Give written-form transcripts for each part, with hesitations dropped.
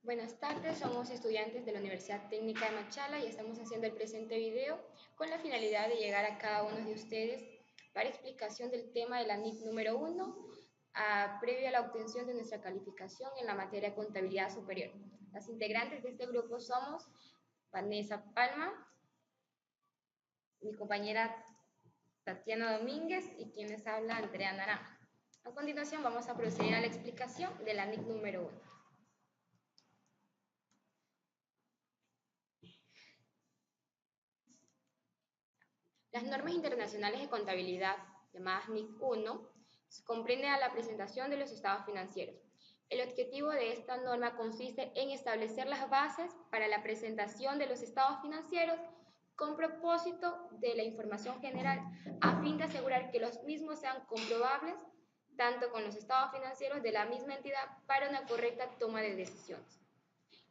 Buenas tardes, somos estudiantes de la Universidad Técnica de Machala y estamos haciendo el presente video con la finalidad de llegar a cada uno de ustedes para explicación del tema de la NIC número 1 previo a la obtención de nuestra calificación en la materia de contabilidad superior. Las integrantes de este grupo somos Vanessa Palma, mi compañera Tatiana Domínguez y quien les habla Andrea Naranja. A continuación vamos a proceder a la explicación de la NIC número 1. Las normas internacionales de contabilidad, llamadas NIC 1, comprenden a la presentación de los estados financieros. El objetivo de esta norma consiste en establecer las bases para la presentación de los estados financieros con propósito de la información general, a fin de asegurar que los mismos sean comprobables tanto con los estados financieros de la misma entidad para una correcta toma de decisiones.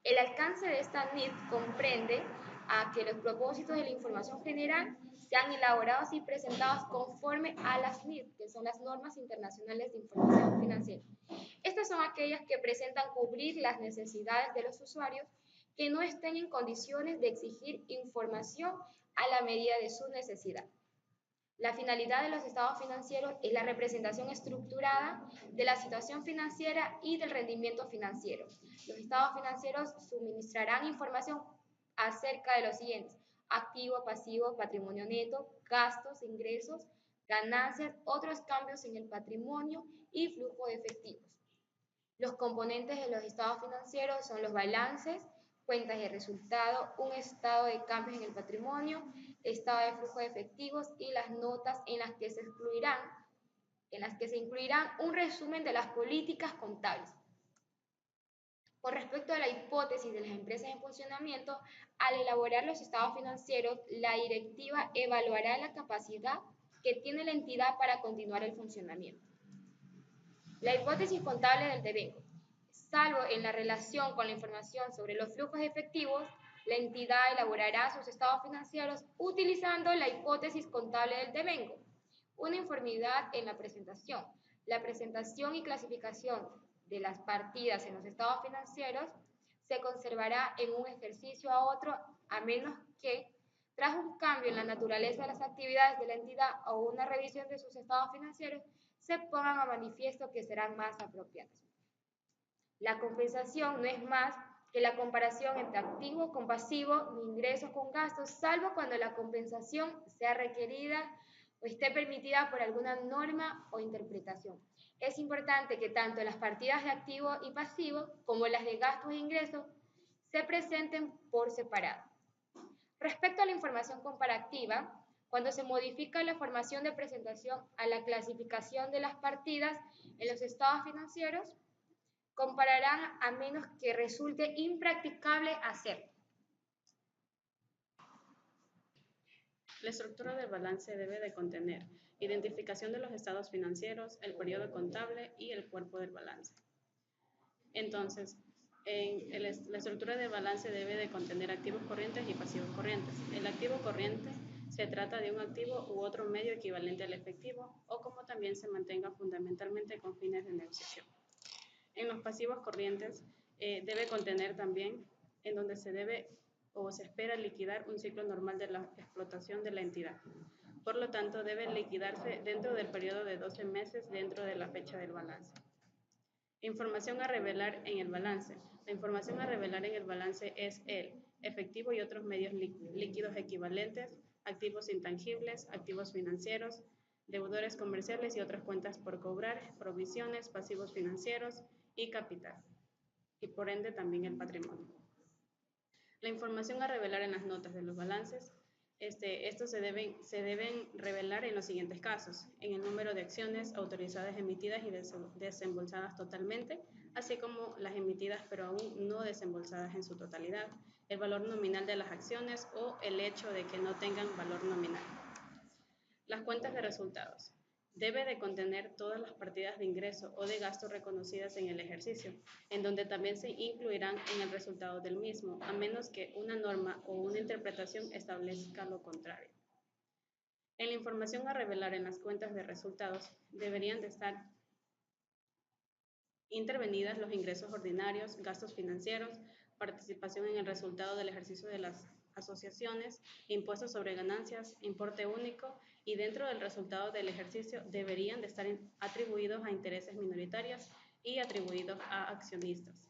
El alcance de esta NIC comprende a que los propósitos de la información general sean elaborados y presentados conforme a las NIC, que son las normas internacionales de información financiera. Estas son aquellas que presentan cubrir las necesidades de los usuarios que no estén en condiciones de exigir información a la medida de su necesidad. La finalidad de los estados financieros es la representación estructurada de la situación financiera y del rendimiento financiero. Los estados financieros suministrarán información acerca de los siguientes: activo, pasivo, patrimonio neto, gastos, ingresos, ganancias, otros cambios en el patrimonio y flujo de efectivos. Los componentes de los estados financieros son los balances, cuentas de resultado, un estado de cambios en el patrimonio, estado de flujo de efectivos y las notas en las que se incluirán un resumen de las políticas contables. Con respecto a la hipótesis de las empresas en funcionamiento, al elaborar los estados financieros, la directiva evaluará la capacidad que tiene la entidad para continuar el funcionamiento. La hipótesis contable del devengo. Salvo en la relación con la información sobre los flujos efectivos, la entidad elaborará sus estados financieros utilizando la hipótesis contable del devengo. Uniformidad en la presentación. La presentación y clasificación de las partidas en los estados financieros se conservará en un ejercicio a otro, a menos que, tras un cambio en la naturaleza de las actividades de la entidad o una revisión de sus estados financieros, se pongan a manifiesto que serán más apropiadas. La compensación no es más que la comparación entre activo con pasivo ni ingresos con gastos, salvo cuando la compensación sea requerida o esté permitida por alguna norma o interpretación. Es importante que tanto las partidas de activo y pasivo como las de gastos e ingresos se presenten por separado. Respecto a la información comparativa, cuando se modifica la formación de presentación a la clasificación de las partidas en los estados financieros, compararán a menos que resulte impracticable hacerlo. La estructura del balance debe de contener identificación de los estados financieros, el periodo contable y el cuerpo del balance. Entonces, la estructura del balance debe de contener activos corrientes y pasivos corrientes. El activo corriente se trata de un activo u otro medio equivalente al efectivo o como también se mantenga fundamentalmente con fines de negociación. En los pasivos corrientes debe contener también en donde se debe o se espera liquidar un ciclo normal de la explotación de la entidad. Por lo tanto, debe liquidarse dentro del periodo de 12 meses dentro de la fecha del balance. Información a revelar en el balance. La información a revelar en el balance es el efectivo y otros medios líquidos equivalentes, activos intangibles, activos financieros, deudores comerciales y otras cuentas por cobrar, provisiones, pasivos financieros y capital, y por ende también el patrimonio. La información a revelar en las notas de los balances, estos se deben revelar en los siguientes casos: en el número de acciones autorizadas, emitidas y desembolsadas totalmente, así como las emitidas pero aún no desembolsadas en su totalidad, el valor nominal de las acciones o el hecho de que no tengan valor nominal. Las cuentas de resultados. Debe de contener todas las partidas de ingreso o de gasto reconocidas en el ejercicio, en donde también se incluirán en el resultado del mismo, a menos que una norma o una interpretación establezca lo contrario. En la información a revelar en las cuentas de resultados deberían de estar intervenidas los ingresos ordinarios, gastos financieros, participación en el resultado del ejercicio de las asociaciones, impuestos sobre ganancias, importe único, y dentro del resultado del ejercicio deberían de estar atribuidos a intereses minoritarios y atribuidos a accionistas.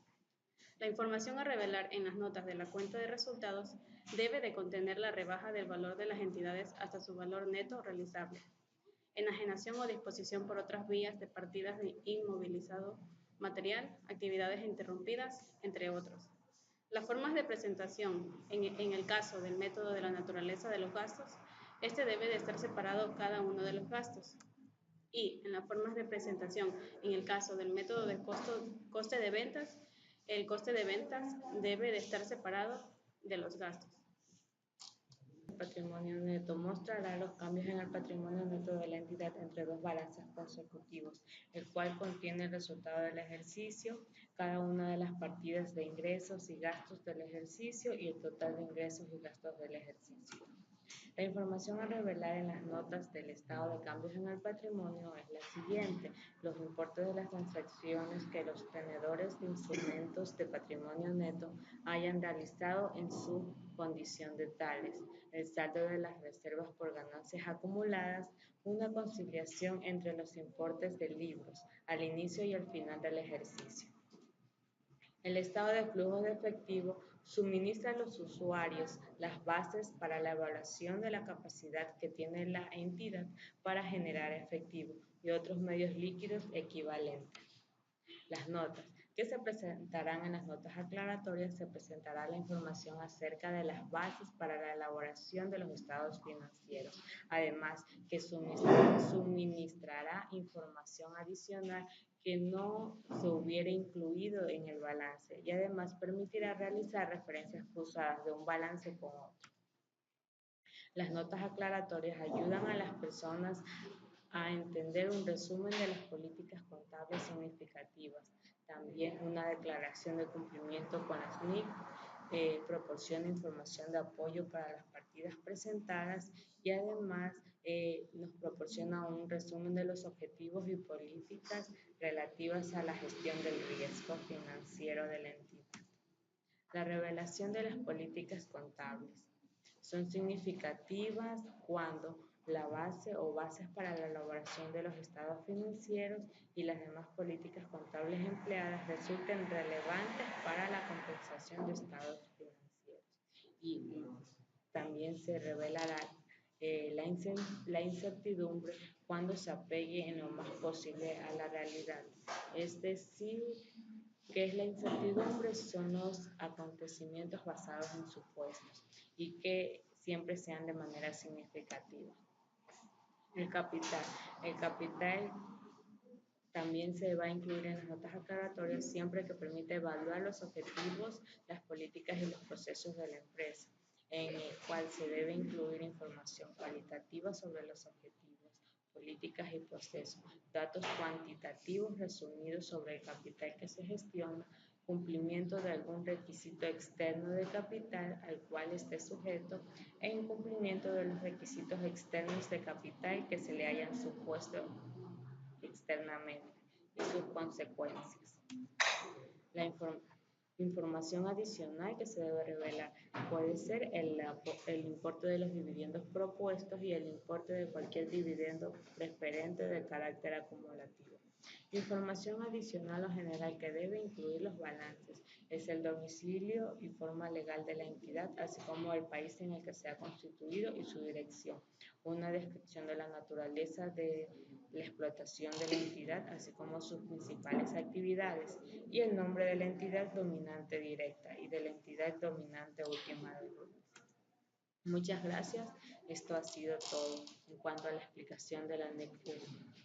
La información a revelar en las notas de la cuenta de resultados debe de contener la rebaja del valor de las entidades hasta su valor neto realizable, enajenación o disposición por otras vías de partidas de inmovilizado material, actividades interrumpidas, entre otros. Las formas de presentación, en el caso del método de la naturaleza de los gastos, este debe de estar separado cada uno de los gastos. Y en las formas de presentación, en el caso del método de coste de ventas, el coste de ventas debe de estar separado de los gastos. El patrimonio neto mostrará los cambios en el patrimonio neto de la entidad entre dos balances consecutivos, el cual contiene el resultado del ejercicio, cada una de las partidas de ingresos y gastos del ejercicio y el total de ingresos y gastos del ejercicio. La información a revelar en las notas del estado de cambios en el patrimonio es la siguiente: los importes de las transacciones que los tenedores de instrumentos de patrimonio neto hayan realizado en su condición de tales, el saldo de las reservas por ganancias acumuladas, una conciliación entre los importes de libros al inicio y al final del ejercicio. El estado de flujo de efectivo suministra a los usuarios las bases para la evaluación de la capacidad que tiene la entidad para generar efectivo y otros medios líquidos equivalentes. Las notas que se presentarán en las notas aclaratorias se presentará la información acerca de las bases para la elaboración de los estados financieros, además que suministrará información adicional que no se hubiera incluido en el balance y además permitirá realizar referencias cruzadas de un balance con otro. Las notas aclaratorias ayudan a las personas a entender un resumen de las políticas contables significativas. También una declaración de cumplimiento con las NIC proporciona información de apoyo para las partidas presentadas y además nos proporciona un resumen de los objetivos y políticas relativas a la gestión del riesgo financiero de la entidad. La revelación de las políticas contables son significativas cuando la base o bases para la elaboración de los estados financieros y las demás políticas contables empleadas resulten relevantes para la compensación de estados financieros. Y también se revelará la incertidumbre cuando se apegue en lo más posible a la realidad. Es decir, ¿qué es la incertidumbre? Son los acontecimientos basados en supuestos y que siempre sean de manera significativa. El capital también se va a incluir en las notas aclaratorias siempre que permita evaluar los objetivos, las políticas y los procesos de la empresa, en el cual se debe incluir información cualitativa sobre los objetivos, políticas y procesos, datos cuantitativos resumidos sobre el capital que se gestiona, cumplimiento de algún requisito externo de capital al cual esté sujeto e incumplimiento de los requisitos externos de capital que se le hayan supuesto externamente y sus consecuencias. La información adicional que se debe revelar puede ser el importe de los dividendos propuestos y el importe de cualquier dividendo preferente de carácter acumulativo. Información adicional o general que debe incluir los balances es el domicilio y forma legal de la entidad, así como el país en el que se ha constituido y su dirección, una descripción de la naturaleza de la explotación de la entidad, así como sus principales actividades, y el nombre de la entidad dominante directa y de la entidad dominante última del grupo. Muchas gracias. Esto ha sido todo en cuanto a la explicación de la NEC 1.